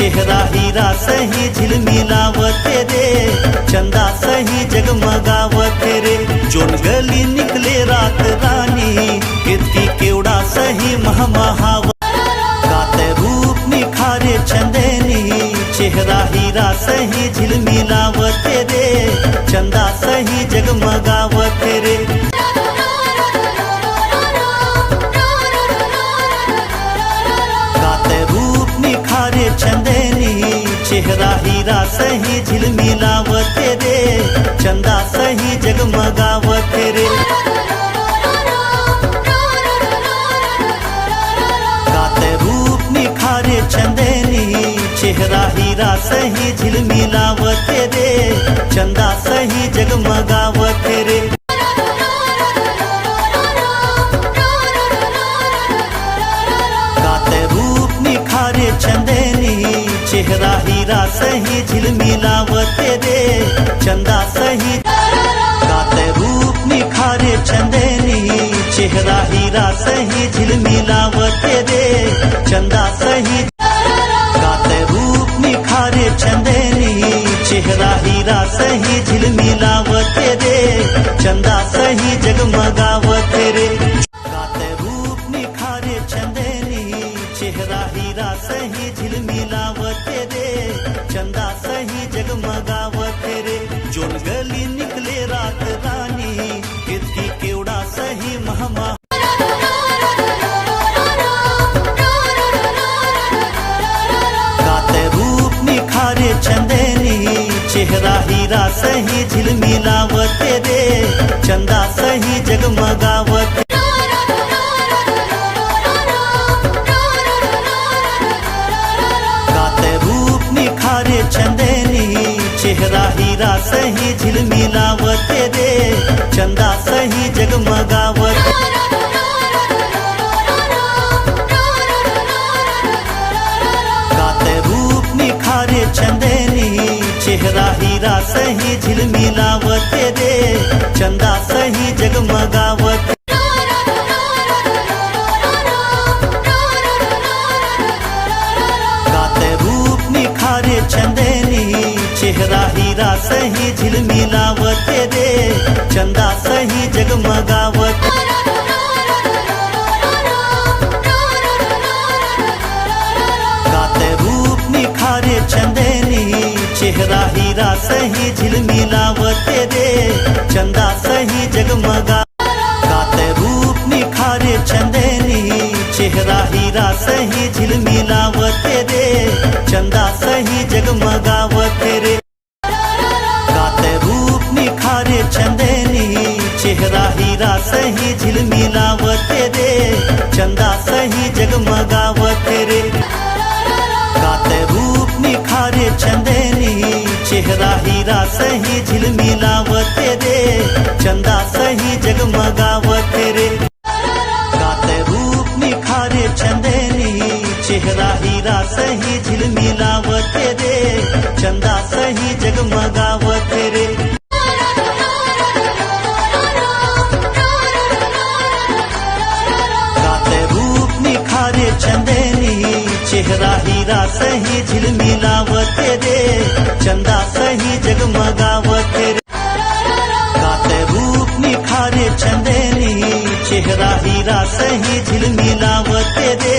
चेहरा हीरा सही झिलमिलावते रे, चंदा सही जगमगावते रे। जोन गली निकले रात रानी, कीर्ती केवड़ा सही महमहावत। गाते रूप निखारे चंदेनी, चेहरा हीरा सही झिलमिलावते रे, चंदा सही जगमगावते रे। गाते रूप निखारे चंदेनी, चेहरा हीरा सही झिलमिलावते रे, चंदा सही जगमगावते रे। गाते रूप निखारे चंदेनी, चेहरा हीरा सही झिलमिलावते रे, चंदा सही जगमगावते रे। गाते रूप निखारे चंदेनी, चेहरा हीरा सही झिलमिलावते रे, चंदा सही। गाते रूप निखारे चंदेनी, चेहरा हीरा सही झिलमिलावते रे, चंदा सही। गाते रूप निखारे चंदेनी, चेहरा हीरा सही झिलमिलावते रे, चंदा सही जगमगावते रे। गाते रूप निखारे चंदेनी, चेहरा हीरा सही झिलमिलावते रे, चंदा सही जगमगावते रे। जोन गली निकले रात रानी, कीर्ती केवड़ा सही महमा। गाते रूप निखारे चंदेनी, चेहरा हीरा सही झिलमिलावते रे, चंदा सही जगमगावते। गाते रूप निखारे चंदेनी, चेहरा हीरा सही झिलमिलावते रे, चंदा सही जगमगावते। गाते रूप निखारे चंदेनी, चेहरा हीरा सही झिलमिलावते रे, चंदा सही जगमगावते। गाते रूप निखारे चंदेनी, चेहरा हीरा सही झिलमिलावते रे, चंदा सही जगमगावते। गाते रूप निखारे चंदेनी, चेहरा हीरा सही झिलमिलावते रे, चंदा सही जगमगा। गाते रूप निखारे चंदेनी, चेहरा हीरा सही झिलमिलावते रे, चंदा सही जगमगावते रे। गाते रूप निखारे चंदेनी, चेहरा हीरा सही झिलमिलावते रे, चंदा सही जगमगावते रे। गाते रूप निखारे चंदेनी, चेहरा हीरा सही झिलमिलावते रे, चंदा सही जगमगावते रे। गाते रूप निखारे चंदेनी, चेहरा हीरा सही झिलमिलावते रे, चंदा सही जगमगावते रे। गाते रूप निखारे चंदेनी, चेहरा हीरा सही झिलमिलावते रे, चंदा सही जगमगावते रे। गाते रूप निखारे चंदेनी, चेहरा हीरा सही झिलमिलावते रे,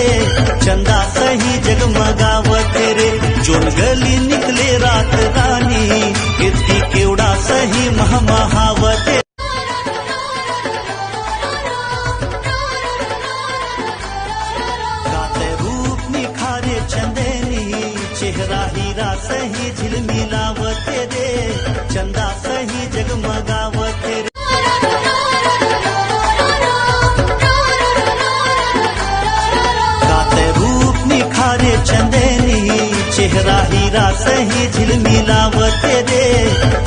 चंदा सही जगमगावते रे। जोन गली निकले रात रानी, कीर्ती केवड़ा सही महमहावते। गाते रूप निखारे चंदेनी, चेहरा हीरा सही झिलमिलावते रे, चंदा सही जगमगावते रे। गाते रूप निखारे चंदेनी, चेहरा हीरा सही झिलमिलावते रे,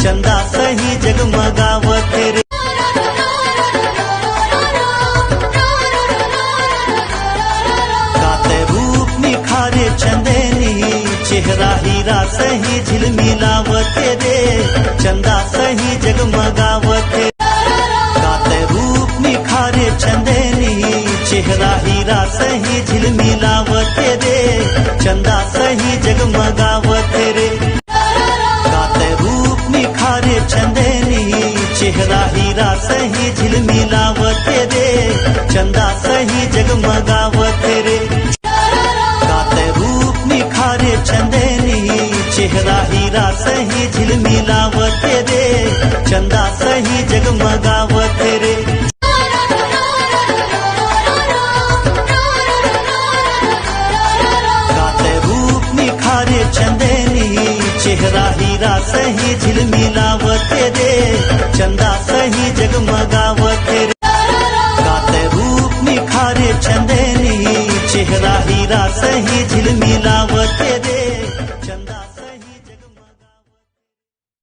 चंदा सही जगमगावते रे। गाते रूप निखारे चंदेनी, चेहरा हीरा सही झिलमिलावते रे, चंदा सही जगमगावते। गाते रूप निखारे चंदेनी, चेहरा हीरा सही झिलमिलावते रे, चंदा सही जगमगा। चंदा सही जगमगावत रे गाते रूप निखारे चंदेनी चेहरा हीरा सही झिलमिलावत रे चंदा सही जगमगावत रे गाते रूप निखारे चंदेनी चेहरा हीरा सही झिलमिलावत रे चंदा सही जगमगावत